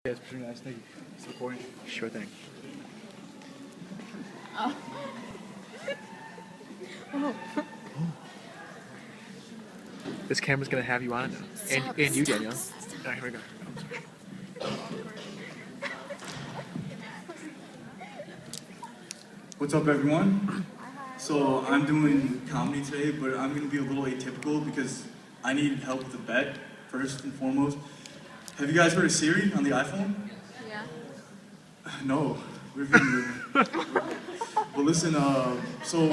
Yeah, it's pretty nice. Thank you. It's recording. Sure thing. Oh. Oh. This camera's gonna have you on it now. And you, Danielle. Alright, here we go. What's up, everyone? So I'm doing comedy today, but I'm gonna be a little atypical because I need help with a bet first and foremost. Have you guys heard of Siri on the iPhone? Yeah. No. But listen, so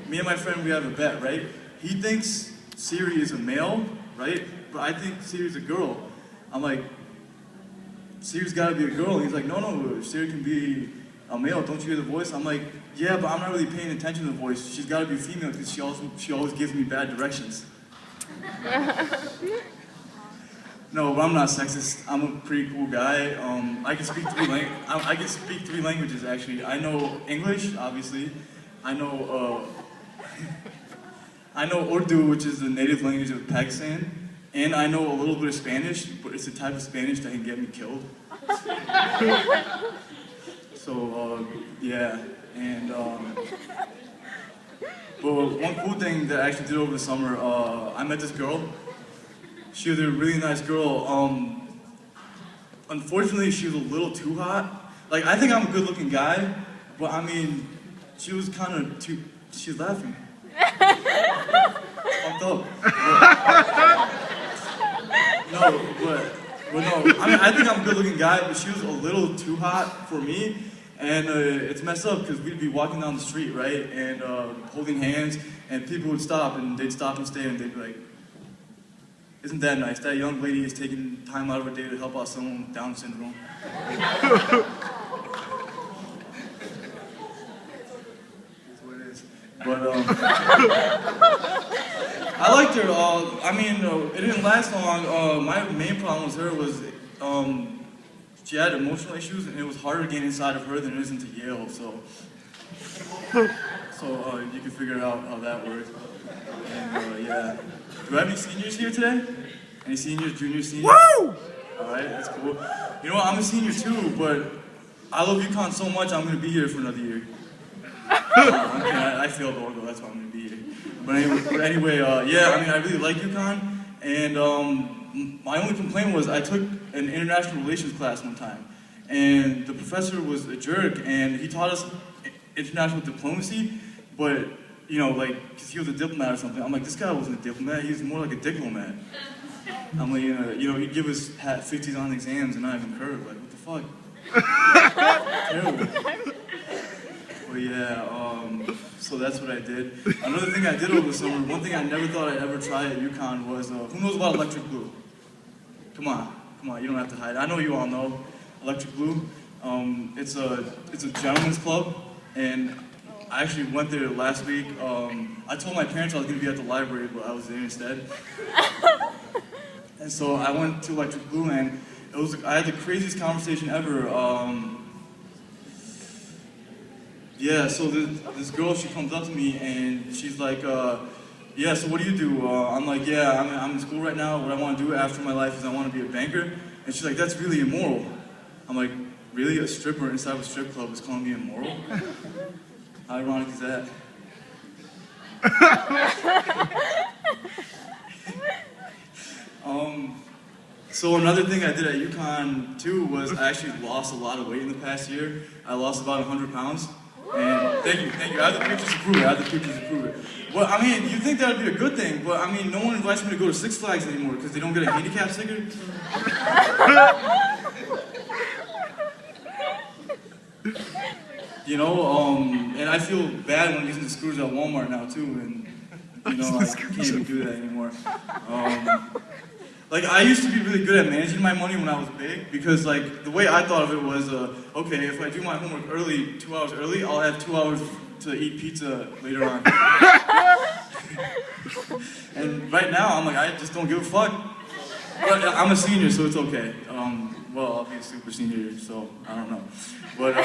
me and my friend, we have a bet, right? He thinks Siri is a male, right? But I think Siri's a girl. I'm like, Siri's gotta be a girl. And he's like, no, Siri can be a male. Don't you hear the voice? I'm like, yeah, but I'm not really paying attention to the voice. She's gotta be female because she always gives me bad directions. No, but I'm not sexist. I'm a pretty cool guy. I can speak three languages actually. I know English, obviously. I know Urdu, which is the native language of Pakistan, and I know a little bit of Spanish, but it's a type of Spanish that can get me killed. So yeah, and but one cool thing that I actually did over the summer, I met this girl. She was a really nice girl. Unfortunately, she was a little too hot. Like, I think I'm a good-looking guy, but I mean, she was kind of too. She's laughing. Fucked up. But no. I mean, I think I'm a good-looking guy, but she was a little too hot for me, and it's messed up because we'd be walking down the street, right, and holding hands, and people would stop, and they'd stop and stare, and they'd be like, "Isn't that nice? That young lady is taking time out of her day to help out someone with Down syndrome." That's what it is. But I liked her. I mean, it didn't last long. My main problem with her was she had emotional issues, and it was harder to get inside of her than it is into Yale. So you can figure out how that works. And yeah. Do I have any seniors here today? Any seniors, juniors, seniors? Woo! Alright, that's cool. You know what, I'm a senior too, but I love UConn so much I'm gonna be here for another year. I failed Orgo, that's why I'm gonna be here. But anyway, yeah, I mean, I really like UConn, and my only complaint was I took an international relations class one time, and the professor was a jerk, and he taught us international diplomacy, but you know, like, because he was a diplomat or something. I'm like, this guy wasn't a diplomat, he was more like a diplomat. I'm like, you know, he'd give us 50s on exams and not even curve. Like, what the fuck? Terrible. But yeah, so that's what I did. Another thing I did over the summer, one thing I never thought I'd ever try at UConn was, who knows about electric blue? Come on, you don't have to hide. I know you all know electric blue. It's a gentleman's club, and I actually went there last week. I told my parents I was going to be at the library, but I was there instead. And so I went to Electric Blue, and I had the craziest conversation ever. Yeah, so this girl, she comes up to me, and she's like, yeah, so what do you do? I'm like, yeah, I'm in school right now. What I want to do after my life is I want to be a banker. And she's like, that's really immoral. I'm like, really? A stripper inside of a strip club is calling me immoral? How ironic is that? So another thing I did at UConn too was I actually lost a lot of weight in the past year. I lost about 100 pounds. And thank you. I have the pictures to prove it. Well, I mean, you'd think that would be a good thing, but I mean, no one invites me to go to Six Flags anymore because they don't get a handicap sticker. You know, and I feel bad when I'm using the scooters at Walmart now too, and you know, I can't even do that anymore. Like, I used to be really good at managing my money when I was big, because like, the way I thought of it was, okay, if I do my homework early, 2 hours early, I'll have 2 hours to eat pizza later on. And right now, I'm like, I just don't give a fuck. But I'm a senior, so it's okay. Well, I'll be a super senior, so I don't know. But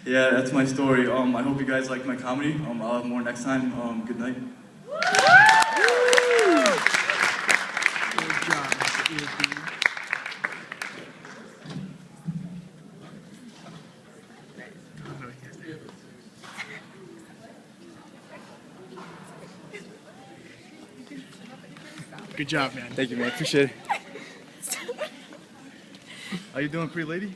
yeah, that's my story. I hope you guys like my comedy. I'll have more next time. Good night. Good job, Mr. Good job, man. Thank you, man. Appreciate it. How you doing, pretty lady?